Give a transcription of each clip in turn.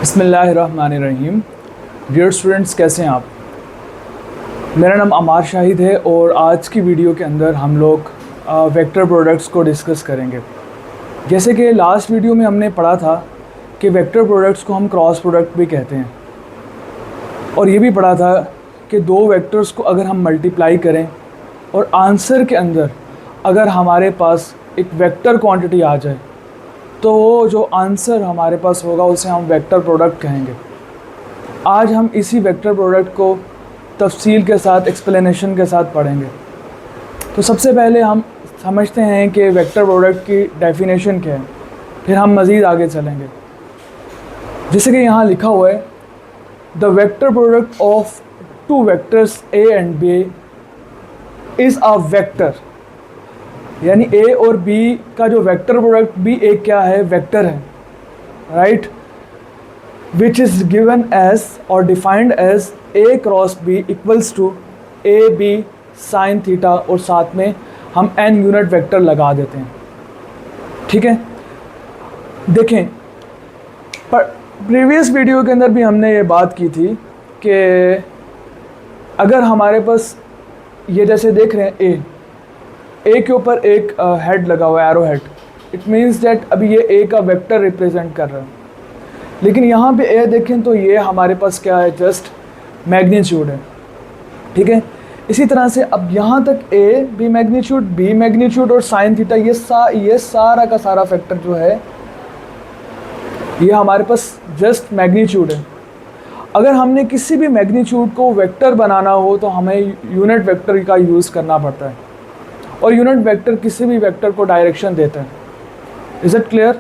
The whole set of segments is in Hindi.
बिस्मिल्लाहिर्रहमानिर्रहीम। डियर स्टूडेंट्स, कैसे हैं आप? मेरा नाम अमार शाहिद है और आज की वीडियो के अंदर हम लोग वेक्टर प्रोडक्ट्स को डिस्कस करेंगे। जैसे कि लास्ट वीडियो में हमने पढ़ा था कि वेक्टर प्रोडक्ट्स को हम क्रॉस प्रोडक्ट भी कहते हैं, और ये भी पढ़ा था कि दो वेक्टर्स को अगर हम मल्टीप्लाई करें और आंसर के अंदर अगर हमारे पास एक वेक्टर क्वांटिटी आ जाए तो वो जो आंसर हमारे पास होगा उसे हम वेक्टर प्रोडक्ट कहेंगे। आज हम इसी वेक्टर प्रोडक्ट को तफसील के साथ, एक्सप्लेनेशन के साथ पढ़ेंगे। तो सबसे पहले हम समझते हैं कि वेक्टर प्रोडक्ट की डेफिनेशन क्या है, फिर हम मज़ीद आगे चलेंगे। जैसे कि यहाँ लिखा हुआ है, the vector product of two vectors A and B is a vector, यानी ए और बी का जो वेक्टर प्रोडक्ट बी एक क्या है, वेक्टर है, right. Which is given as और defined as A cross B equals to A B sine theta, और साथ में हम एन यूनिट वेक्टर लगा देते हैं। ठीक है, देखें, पर प्रीवियस वीडियो के अंदर भी हमने ये बात की थी कि अगर हमारे पास ये जैसे देख रहे हैं ए के ऊपर एक हेड लगा हुआ है, arrow head, it means that अभी ये ए का वेक्टर रिप्रेजेंट कर रहा है। लेकिन यहाँ पे ए देखें तो ये हमारे पास क्या है, जस्ट मैग्नीट्यूड है। ठीक है, इसी तरह से अब यहाँ तक ए भी मैग्नीट्यूड, बी मैग्नीट्यूड और साइन थीटा, ये सारा का सारा फैक्टर जो है ये हमारे पास जस्ट मैग्नीट्यूड है। अगर हमने किसी भी मैग्नीट्यूड को वेक्टर बनाना हो तो हमें यूनिट वेक्टर का यूज़ करना पड़ता है, और यूनिट वेक्टर किसी भी वेक्टर को डायरेक्शन देता है। Is it clear?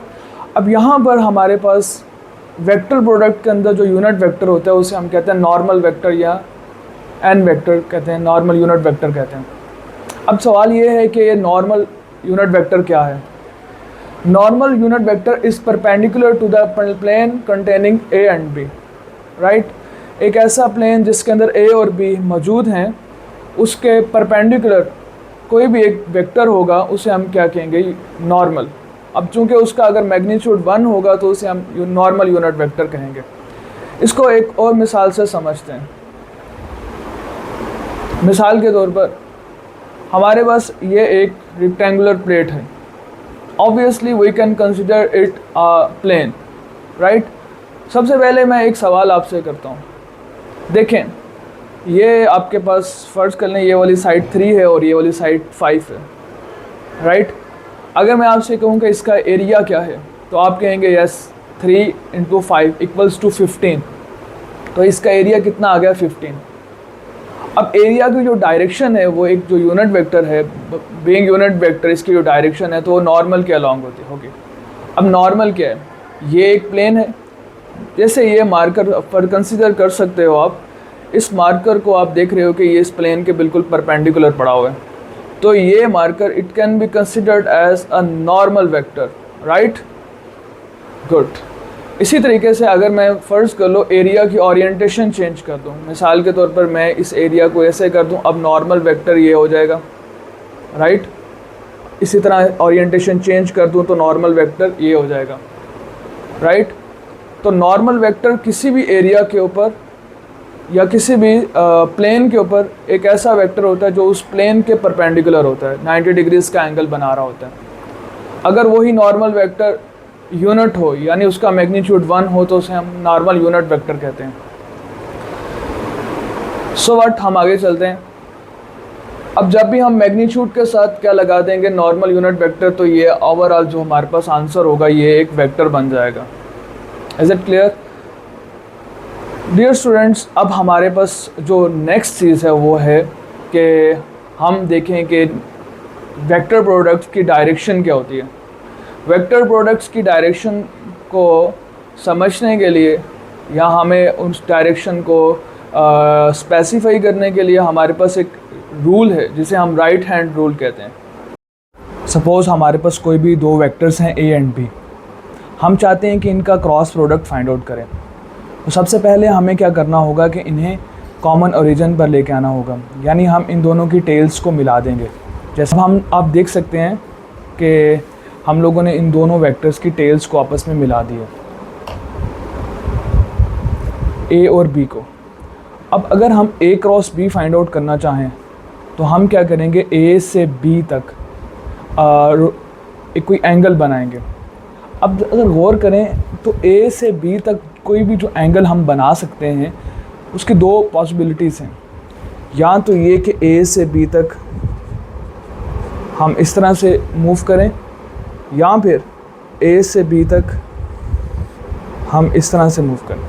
अब यहाँ पर हमारे पास वेक्टर प्रोडक्ट के अंदर जो यूनिट वेक्टर होता है उसे हम कहते हैं नॉर्मल वेक्टर या एन वेक्टर कहते हैं, नॉर्मल यूनिट वेक्टर कहते हैं। अब सवाल ये है कि ये नॉर्मल यूनिट वेक्टर क्या है? Normal unit vector is perpendicular to the plane containing A and B, right. एक ऐसा प्लेन जिसके अंदर ए और बी मौजूद हैं, उसके परपेंडिकुलर कोई भी एक वेक्टर होगा उसे हम क्या कहेंगे, नॉर्मल। अब चूंकि उसका अगर मैग्नीट्यूड 1 होगा तो उसे हम नॉर्मल यूनिट वेक्टर कहेंगे। इसको एक और मिसाल से समझते हैं। मिसाल के तौर पर हमारे पास ये एक रेक्टेंगुलर प्लेट है, obviously we can consider it a plane, right. सबसे पहले मैं एक सवाल आपसे करता हूँ। देखें, ये आपके पास फ़र्ज़ कर लें ये वाली साइड 3 है और ये वाली साइड 5 है, राइट। अगर मैं आपसे कहूँ कि इसका एरिया क्या है तो आप कहेंगे यस 3 × 5 इक्वल्स टू 15, तो इसका एरिया कितना आ गया, 15। अब एरिया की जो डायरेक्शन है वो एक जो यूनिट वेक्टर है, बीइंग यूनिट वेक्टर, इसकी जो डायरेक्शन है तो वो नॉर्मल के अलॉन्ग होगी। अब नॉर्मल क्या है, ये एक प्लेन है, जैसे ये मार्कर पर कंसिडर कर सकते हो आप। इस मार्कर को आप देख रहे हो कि ये इस प्लेन के बिल्कुल परपेंडिकुलर पड़ा हुआ है, तो ये marker it can be considered as a normal vector, right. Good. इसी तरीके से अगर मैं फ़र्ज़ कर लो एरिया की ओरिएंटेशन चेंज कर दूं, मिसाल के तौर पर मैं इस एरिया को ऐसे कर दूं, अब नॉर्मल वेक्टर ये हो जाएगा, राइट। इसी तरह ओरिएंटेशन चेंज कर दूं तो नॉर्मल वेक्टर ये हो जाएगा, राइट। तो नॉर्मल वेक्टर किसी भी एरिया के ऊपर या किसी भी प्लेन के ऊपर एक ऐसा वेक्टर होता है जो उस प्लेन के परपेंडिकुलर होता है, 90 डिग्रीज़ का एंगल बना रहा होता है। अगर वही नॉर्मल वेक्टर यूनिट हो, यानी उसका मैग्नीट्यूड 1 हो, तो उसे हम नॉर्मल यूनिट वेक्टर कहते हैं। सो व्हाट, हम आगे चलते हैं। अब जब भी हम मैग्नीट्यूड के साथ क्या लगा देंगे, नॉर्मल यूनिट वेक्टर, तो ये ओवरऑल जो हमारे पास आंसर होगा ये एक वेक्टर बन जाएगा। Is it clear? Dear students, अब हमारे पास जो नेक्स्ट चीज़ है वो है कि हम देखें कि वेक्टर प्रोडक्ट्स की डायरेक्शन क्या होती है। वेक्टर प्रोडक्ट्स की डायरेक्शन को समझने के लिए या हमें उस डायरेक्शन को स्पेसिफाई करने के लिए हमारे पास एक रूल है जिसे हम राइट हैंड रूल कहते हैं। सपोज़ हमारे पास कोई भी दो वेक्टर्स हैं ए एंड बी, हम चाहते हैं कि इनका क्रॉस प्रोडक्ट फाइंड आउट करें। तो सबसे पहले हमें क्या करना होगा कि इन्हें कॉमन ओरिजिन पर लेके आना होगा, यानी हम इन दोनों की टेल्स को मिला देंगे। जैसे आप देख सकते हैं कि हम लोगों ने इन दोनों वेक्टर्स की टेल्स को आपस में मिला दिया। ए और बी को। अब अगर हम ए क्रॉस बी फाइंड आउट करना चाहें तो हम क्या करेंगे, ए से बी तक एक कोई एंगल बनाएंगे। अब अगर गौर करें तो ए से बी तक कोई भी जो एंगल हम बना सकते हैं उसकी दो पॉसिबिलिटीज़ हैं। या तो ये कि ए से बी तक हम इस तरह से मूव करें, या फिर ए से बी तक हम इस तरह से मूव करें।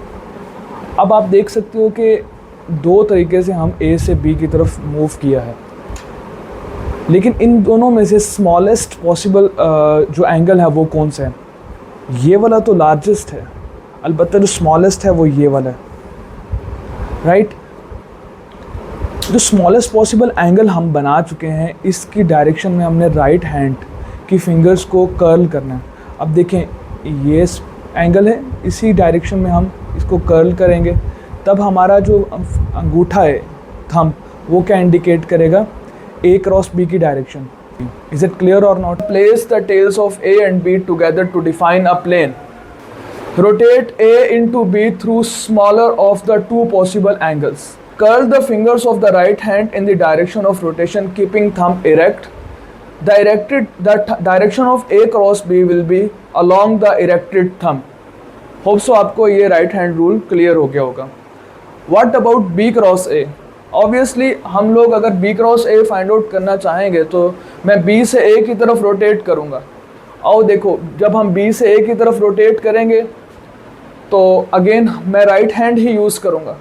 अब आप देख सकते हो कि दो तरीके से हम ए से बी की तरफ मूव किया है, लेकिन इन दोनों में से स्मॉलेस्ट पॉसिबल जो एंगल है वो कौन सा है? ये वाला तो लार्जेस्ट है, अलबत्ता जो स्मॉलेस्ट है वो ये वाला है, राइट। जो स्मॉलेस्ट पॉसिबल एंगल हम बना चुके हैं, इसकी डायरेक्शन में हमने राइट हैंड की फिंगर्स को कर्ल करना है। अब देखें ये एंगल है, इसी डायरेक्शन में हम इसको कर्ल करेंगे, तब हमारा जो अंगूठा है थंब वो क्या इंडिकेट करेगा, ए क्रॉस बी की डायरेक्शन। इज इट क्लियर और not? Place the tails of A and B together to define a plane. Rotate A into B through smaller of the two possible angles. Curl the fingers of the right hand in the direction of rotation, keeping thumb erect. The direction of A cross B will be along the erected thumb. Hope so आपको ये right hand rule clear हो गया होगा। What about B cross A? Obviously हम लोग अगर B cross A find out करना चाहेंगे तो मैं B से A की तरफ rotate करूँगा। आओ देखो, जब हम B से A की तरफ rotate करेंगे तो अगेन मैं right hand ही यूज़ करूँगा।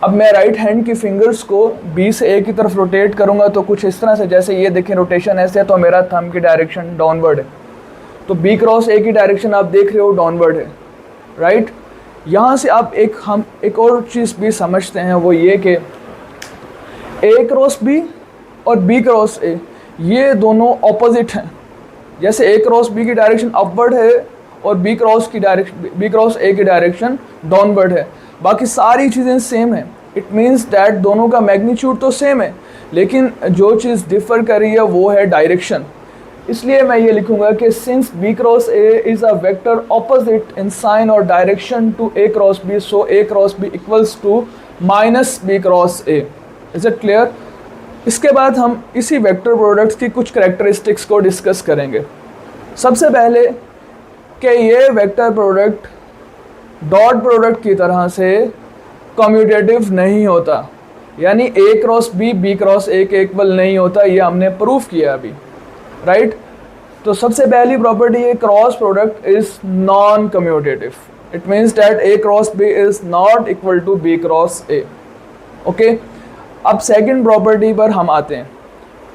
अब मैं राइट हैंड की फिंगर्स को बी से ए की तरफ रोटेट करूंगा तो कुछ इस तरह से, जैसे ये देखें रोटेशन ऐसे है तो मेरा थंब की डायरेक्शन डाउनवर्ड है, तो बी क्रॉस ए की डायरेक्शन आप देख रहे हो डाउनवर्ड है, राइट। यहाँ से आप हम एक और चीज़ भी समझते हैं, वो ये कि ए क्रॉस बी और बी क्रॉस ए ये दोनों ऑपोजिट हैं। जैसे ए क्रॉस बी की डायरेक्शन अपवर्ड है और बी क्रॉस ए की डायरेक्शन डाउनवर्ड है, बाकी सारी चीज़ें सेम हैं। इट मीन्स दैट दोनों का मैग्नीट्यूड तो सेम है, लेकिन जो चीज़ डिफ़र कर रही है वो है डायरेक्शन। इसलिए मैं ये लिखूंगा कि since B cross A is a vector opposite in sign और direction to A cross B, so A cross B equals to minus B cross A. Is it clear? इसके बाद हम इसी वेक्टर प्रोडक्ट्स की कुछ कैरेक्टरिस्टिक्स को डिस्कस करेंगे। सबसे पहले कि ये वेक्टर प्रोडक्ट डॉट प्रोडक्ट की तरह से कम्यूटेटिव नहीं होता, यानी A cross B B cross A के इक्वल नहीं होता, ये हमने प्रूफ किया अभी, राइट। तो सबसे पहली प्रॉपर्टी है cross product is non commutative. It means that A cross B is not equal to B cross A. Okay, अब सेकंड प्रॉपर्टी पर हम आते हैं,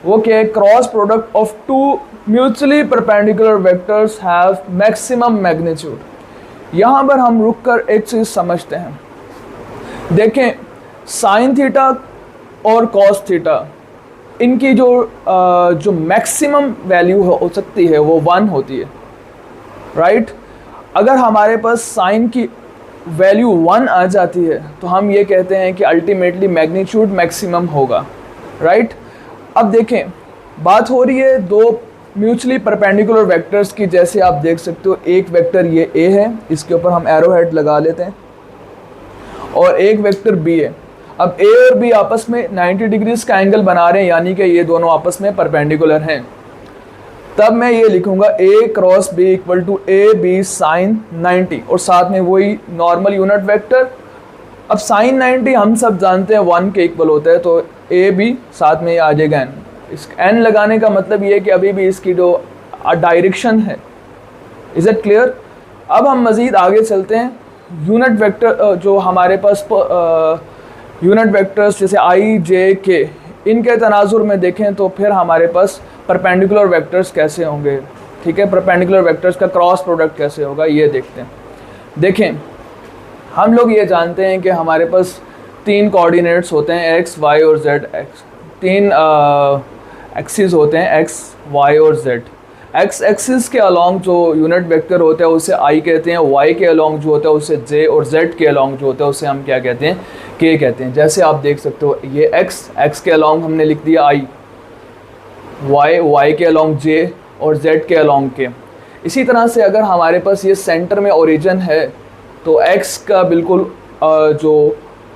वो क्या है? Cross product of two mutually perpendicular vectors have maximum magnitude. यहाँ पर हम रुक कर एक चीज़ समझते हैं। देखें, साइन थीटा और कॉस थीटा, इनकी जो मैक्सिमम वैल्यू हो सकती है वो 1 होती है, राइट। अगर हमारे पास साइन की वैल्यू 1 आ जाती है तो हम ये कहते हैं कि अल्टीमेटली मैग्नीट्यूड मैक्सिमम होगा, राइट। अब देखें, बात हो रही है दो म्यूचुअली परपेंडिकुलर वेक्टर्स की। जैसे आप देख सकते हो, एक वेक्टर ये ए है, इसके ऊपर हम एरो हेड लगा लेते हैं, और एक वेक्टर बी है। अब ए और बी आपस में 90 डिग्रीज का एंगल बना रहे हैं, यानी कि ये दोनों आपस में परपेंडिकुलर हैं। तब मैं ये लिखूंगा A cross B equal to A B sine 90, और साथ में वही नॉर्मल यूनिट वेक्टर। अब साइन 90 हम सब जानते हैं 1 के इक्वल होता है, तो ए बी साथ में ये आ जाएगा एन। इस एन लगाने का मतलब ये है कि अभी भी इसकी जो डायरेक्शन है। Is it clear? अब हम मज़ीद आगे चलते हैं। यूनिट वेक्टर जो हमारे पास यूनिट वेक्टर्स जैसे आई जे के, इनके तनाजुर में देखें तो फिर हमारे पास परपेंडिकुलर वेक्टर्स कैसे होंगे, ठीक है। परपेंडिकुलर वेक्टर्स का क्रॉस प्रोडक्ट कैसे होगा ये देखते हैं। देखें, हम लोग ये जानते हैं कि हमारे पास 3 कोऑर्डिनेट्स होते हैं, एक्स वाई और जेड। एक्स 3 एक्सिस होते हैं, एक्स वाई और जेड। एक्स एक्सिस के अलॉन्ग जो यूनिट वेक्टर होता है उसे आई कहते हैं, वाई के अलॉन्ग जो होता है उसे जे, और जेड के अलॉन्ग जो होता है उसे हम क्या कहते हैं? के कहते हैं। जैसे आप देख सकते हो, ये एक्स के अलॉन्ग हमने लिख दिया आई, वाई के अलॉन्ग जे, और जेड के अलॉन्ग के। इसी तरह से अगर हमारे पास ये सेंटर में ओरिजिन है तो एक्स का बिल्कुल जो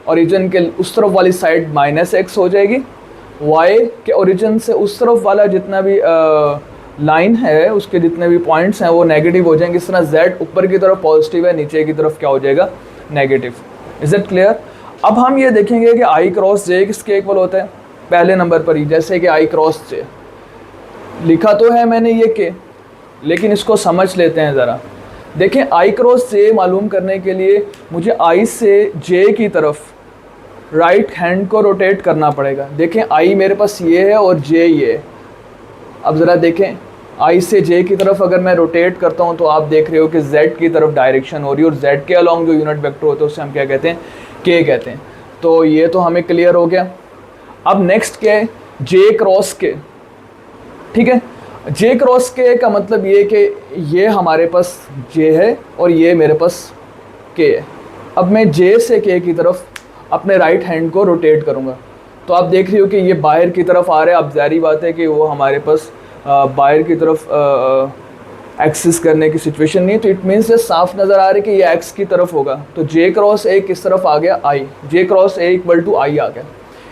ओरिजिन के उस तरफ वाली साइड -x हो जाएगी, y के ओरिजिन से उस तरफ वाला जितना भी लाइन है उसके जितने भी पॉइंट्स हैं वो नेगेटिव हो जाएंगे। इस तरह z ऊपर की तरफ पॉजिटिव है, नीचे की तरफ क्या हो जाएगा, नेगेटिव। Is it clear? अब हम ये देखेंगे कि i क्रॉस j किसके इक्वल होता है। पहले नंबर पर ही जैसे कि i क्रॉस j लिखा तो है मैंने ये k, लेकिन इसको समझ लेते हैं ज़रा। देखें i क्रॉस j मालूम करने के लिए मुझे i से j की तरफ राइट हैंड को रोटेट करना पड़ेगा। देखें i मेरे पास ये है और j ये है। अब ज़रा देखें i से j की तरफ अगर मैं रोटेट करता हूँ तो आप देख रहे हो कि z की तरफ डायरेक्शन हो रही है, और z के अलॉन्ग जो यूनिट वेक्टर होते हैं उससे हम क्या कहते हैं, k कहते हैं। तो ये तो हमें क्लियर हो गया। अब नेक्स्ट क्या है, j क्रॉस k। ठीक है, j क्रॉस k का मतलब ये कि ये हमारे पास j है और ये मेरे पास k है। अब मैं j से k की तरफ अपने राइट हैंड को रोटेट करूँगा तो आप देख रहे हो कि ये बाहर की तरफ आ रहा है। अब ज़ाहिर बात है कि वो हमारे पास बाहर की तरफ एक्सिस करने की सिचुएशन नहीं है, तो इट मीन्स ये साफ नज़र आ रहा है कि ये x की तरफ होगा। तो j क्रॉस a किस तरफ आ गया, i। j cross a equal to i आ गया।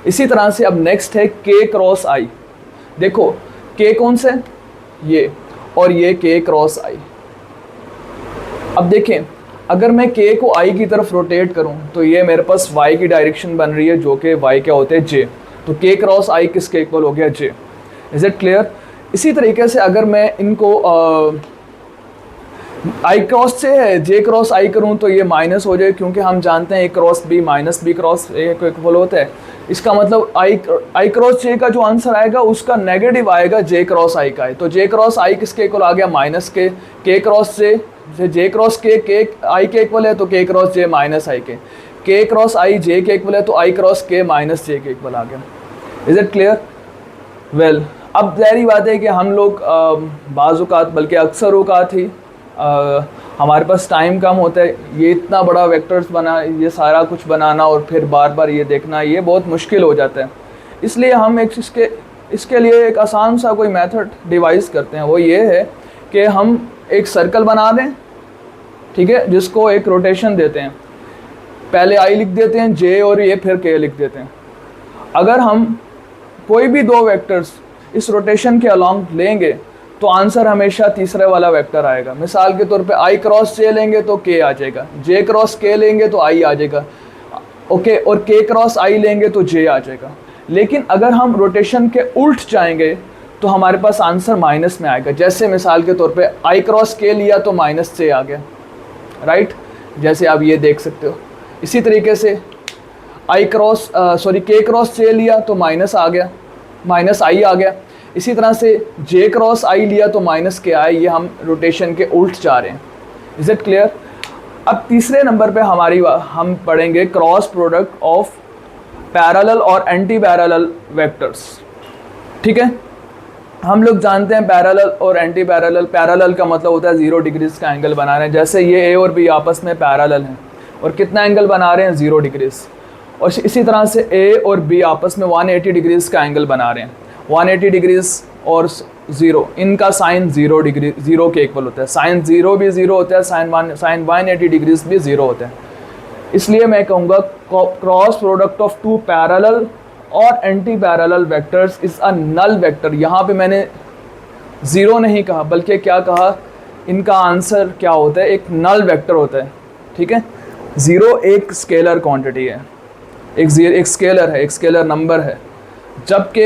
इसी तरह से अब नेक्स्ट है k क्रॉस i। देखो k कौन सा है, ये, और ये k क्रॉस i। अब देखें अगर मैं k को i की तरफ रोटेट करूं तो ये मेरे पास y की डायरेक्शन बन रही है, जो कि y क्या होते हैं, j। तो k क्रॉस i किसके इक्वल हो गया, j। Is it clear? इसी तरीके से अगर मैं इनको i क्रॉस से है j क्रॉस i करूं तो ये माइनस हो जाए, क्योंकि हम जानते हैं a cross b minus b cross a को इक्वल होता है। इसका मतलब i क्रॉस j का जो आंसर आएगा उसका नेगेटिव आएगा j क्रॉस i का है। तो j क्रॉस i किसके इक्वल आ गया, minus k cross j, j cross k i के इक्वल है तो k cross j minus i k cross i j के इक्वल है तो i cross k minus j के इक्वल आ गया। Is it clear? वेल, अब ज़ाहिर बात है कि हम लोग बाज़ औक़ात बल्कि अक्सर औक़ात ही हमारे पास टाइम कम होता है, ये इतना बड़ा वेक्टर्स बना, ये सारा कुछ बनाना और फिर बार बार ये देखना, ये बहुत मुश्किल हो जाता है। इसलिए हम एक इसके लिए एक आसान सा कोई मेथड डिवाइस करते हैं। वो ये है कि हम एक सर्कल बना दें, ठीक है, जिसको एक रोटेशन देते हैं। पहले i लिख देते हैं, j और ये फिर k लिख देते हैं। अगर हम कोई भी दो वेक्टर्स इस रोटेशन के अलॉन्ग लेंगे तो आंसर हमेशा तीसरे वाला वेक्टर आएगा। मिसाल के तौर पे i क्रॉस j लेंगे तो k आ जाएगा, j क्रॉस k लेंगे तो i आ जाएगा, ओके, और k क्रॉस i लेंगे तो j आ जाएगा। लेकिन अगर हम रोटेशन के उल्ट जाएंगे तो हमारे पास आंसर माइनस में आएगा। जैसे मिसाल के तौर पे i क्रॉस k लिया तो माइनस j आ गया, राइट, जैसे आप ये देख सकते हो। इसी तरीके से k क्रॉस j लिया तो माइनस आ गया, माइनस i आ गया। इसी तरह से j क्रॉस i लिया तो माइनस k आए। ये हम रोटेशन के उल्ट जा रहे हैं। Is it clear? अब तीसरे नंबर पे हम पढ़ेंगे क्रॉस प्रोडक्ट ऑफ पैरेलल और एंटी पैरेलल वेक्टर्स। ठीक है, हम लोग जानते हैं पैरेलल और एंटी पैरेलल। पैरेलल का मतलब होता है 0 डिग्रीज का एंगल बना रहे हैं। जैसे ये a और b आपस में पैरेलल हैं और कितना एंगल बना रहे हैं, 0 डिग्रीज। और इसी तरह से a और b आपस में 180 डिग्रीज का एंगल बना रहे हैं। 180 डिग्रीज और 0, इनका साइन 0 के इक्वल होता है। साइन 0 भी 0 होता है, साइन 180 डिग्रीज भी 0 होता है। इसलिए मैं कहूँगा cross product of two parallel और anti parallel vectors is a null vector. यहाँ पे मैंने 0 नहीं कहा, बल्कि क्या कहा, इनका आंसर क्या होता है, एक नल वेक्टर होता है। ठीक है, 0 एक स्केलर क्वांटिटी है, एक स्केलर है, एक स्केलर नंबर है। जबकि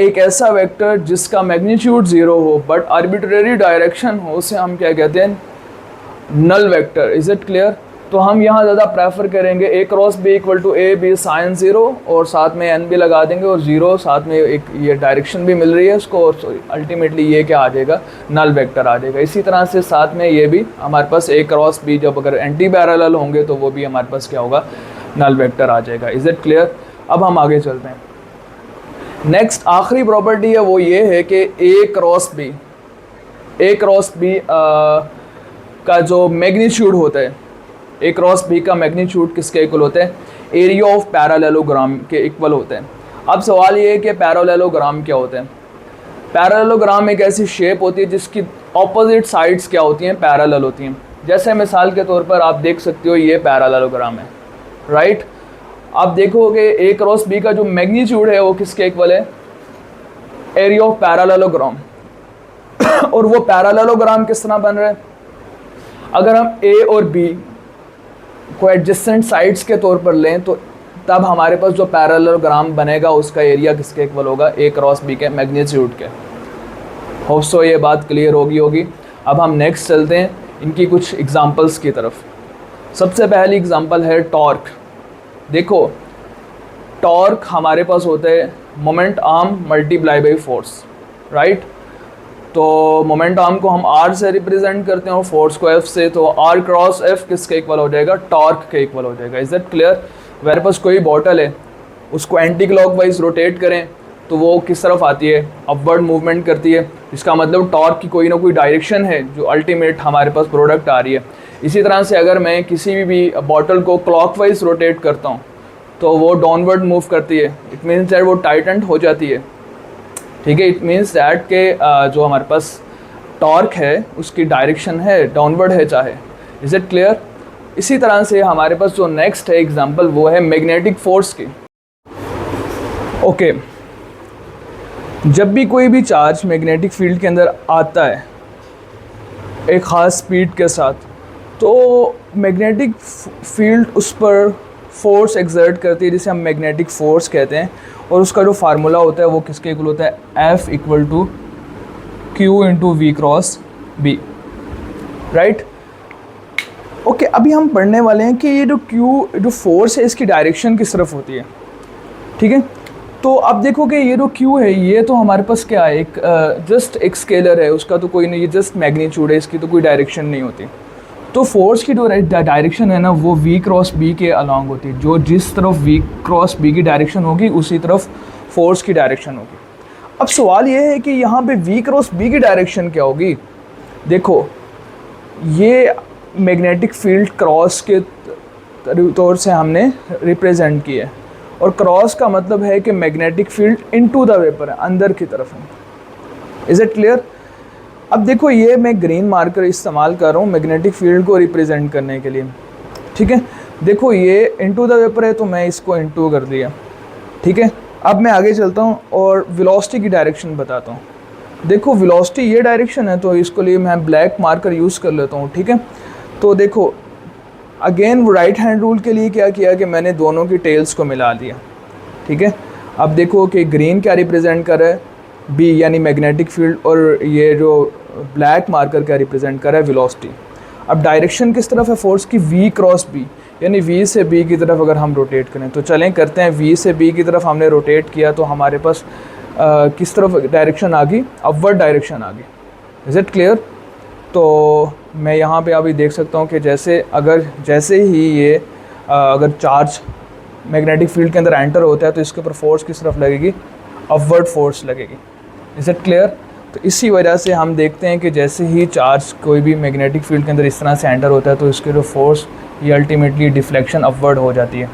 एक ऐसा वेक्टर जिसका मैग्नीट्यूड 0 हो बट आर्बिट्रेरी डायरेक्शन हो, उसे हम क्या कहते हैं, null vector. Is it clear? तो हम यहाँ ज़्यादा प्रेफर करेंगे a cross b equal to a b sine 0 और साथ में n भी लगा देंगे और 0 साथ में एक ये डायरेक्शन भी मिल रही है उसको, और अल्टीमेटली ये क्या आ जाएगा, नल वेक्टर आ जाएगा। इसी तरह से साथ में ये भी हमारे पास a क्रॉस b जब अगर एंटी पैरेलल होंगे तो वो भी हमारे पास क्या होगा, नल वेक्टर आ जाएगा। Is it clear? अब हम आगे चलते हैं। नेक्स्ट आखिरी प्रॉपर्टी है वो ये है कि a क्रॉस b का जो मैग्नीट्यूड होता है, a क्रॉस b का मैग्नीट्यूड किसके इक्वल होता है, एरिया ऑफ पैरेललोग्राम के इक्वल होता है। अब सवाल ये है कि पैरेललोग्राम क्या होता है। पैरेललोग्राम एक ऐसी शेप होती है जिसकी ऑपोजिट साइड्स क्या होती हैं, पैरेलल होती हैं। जैसे मिसाल के तौर पर आप देख सकते हो ये पैरेललोग्राम है, राइट। आप देखोगे ए क्रॉस बी का जो मैग्नीट्यूड है वो किसके इक्वल है, एरिया ऑफ पैरेललोग्राम। और वो पैरेललोग्राम किस तरह बन रहा है, अगर हम ए और बी को एडजेसेंट साइड्स के तौर पर लें तो तब हमारे पास जो पैरेललोग्राम बनेगा उसका एरिया किसके इक्वल होगा, ए क्रॉस बी के मैग्नीट्यूड के। होप सो ये बात क्लियर होगी। अब हम नेक्स्ट चलते हैं इनकी कुछ एग्जांपल्स की तरफ। सबसे पहली एग्जांपल है टॉर्क। देखो टॉर्क हमारे पास होता है moment arm multiply by force, right. तो मोमेंट आर्म को हम आर से रिप्रेजेंट करते हैं और फोर्स को एफ से, तो आर क्रॉस एफ किसके इक्वल हो जाएगा, टॉर्क के इक्वल हो जाएगा। Is that clear. मेरे पास कोई बॉटल है, उसको एंटी क्लॉकवाइज रोटेट करें तो वो किस तरफ आती है, अपवर्ड मूवमेंट करती है। इसका मतलब टॉर्क की कोई ना कोई डायरेक्शन है जो अल्टीमेट हमारे पास प्रोडक्ट आ रही है। इसी तरह से अगर मैं किसी भी बॉटल को क्लॉकवाइज रोटेट करता हूँ तो वो डाउनवर्ड मूव करती है। इट मीन्स दैट वो टाइटेंड हो जाती है, ठीक है। इट मीन्स दैट के जो हमारे पास टॉर्क है उसकी डायरेक्शन है डाउनवर्ड है चाहे। Is it clear. इसी तरह से हमारे पास जो नेक्स्ट है एग्जांपल वो है मैग्नेटिक फोर्स की। ओके, जब भी कोई भी चार्ज मैग्नेटिक फील्ड के अंदर आता है एक ख़ास स्पीड के साथ, तो मैग्नेटिक फील्ड उस पर फोर्स एक्सर्ट करती है जिसे हम मैग्नेटिक फोर्स कहते हैं। और उसका जो फार्मूला होता है वो किसके इक्वल होता है, F equal to Q into v cross b, right. Okay, अभी हम पढ़ने वाले हैं कि ये जो फोर्स है इसकी डायरेक्शन किस तरफ होती है, ठीक है। तो अब देखो कि ये जो Q है ये तो हमारे पास क्या है, एक जस्ट एक स्केलर है, उसका तो कोई नहीं, ये जस्ट मैग्नीट्यूड है, इसकी तो कोई डायरेक्शन नहीं होती। तो फोर्स की जो डायरेक्शन है ना वो V क्रॉस B के अलॉन्ग होती है। जो जिस तरफ V क्रॉस B की डायरेक्शन होगी उसी तरफ फोर्स की डायरेक्शन होगी। अब सवाल ये है कि यहाँ पे V क्रॉस B की डायरेक्शन क्या होगी। देखो ये मैग्नेटिक फील्ड क्रॉस के तौर से हमने रिप्रेजेंट किया है, और क्रॉस का मतलब है कि magnetic field into the vapour है, अंदर की तरफ है। Is it clear. अब देखो ये मैं ग्रीन मार्कर इस्तेमाल कर रहा हूँ मैग्नेटिक फील्ड को रिप्रेजेंट करने के लिए, ठीक है। देखो ये इनटू द वेपर है तो मैं इसको इनटू कर दिया, ठीक है। अब मैं आगे चलता हूँ और वेलोसिटी की डायरेक्शन बताता हूँ। देखो वेलोसिटी ये डायरेक्शन है तो इसको लिए मैं ब्लैक मार्कर यूज़ कर लेता हूँ, ठीक है। तो देखो अगेन वो राइट हैंड रूल के लिए क्या किया कि मैंने दोनों की टेल्स को मिला दिया, ठीक है। अब देखो कि ग्रीन क्या रिप्रेजेंट कर रहा है, बी यानी मैग्नेटिक फील्ड, और ये जो ब्लैक मार्कर क्या रिप्रेजेंट कर रहा है, वेलोसिटी। अब डायरेक्शन किस तरफ है फोर्स की, वी क्रॉस बी, यानी वी से बी की तरफ अगर हम रोटेट करें तो चलें करते हैं। वी से बी की तरफ हमने रोटेट किया तो हमारे पास किस तरफ डायरेक्शन आ गई, अपवर्ड डायरेक्शन आ गई। Is it clear. तो मैं यहाँ पे अभी देख सकता हूँ कि जैसे ही ये अगर चार्ज मैग्नेटिक फील्ड के अंदर एंटर होता है तो इसके ऊपर फोर्स किस तरफ लगेगी, अपवर्ड फोर्स लगेगी। Is it clear. तो इसी वजह से हम देखते हैं कि जैसे ही चार्ज कोई भी मैग्नेटिक फील्ड के अंदर इस तरह से एंटर होता है तो इसके जो फोर्स ये अल्टीमेटली डिफ्लेक्शन अपवर्ड हो जाती है।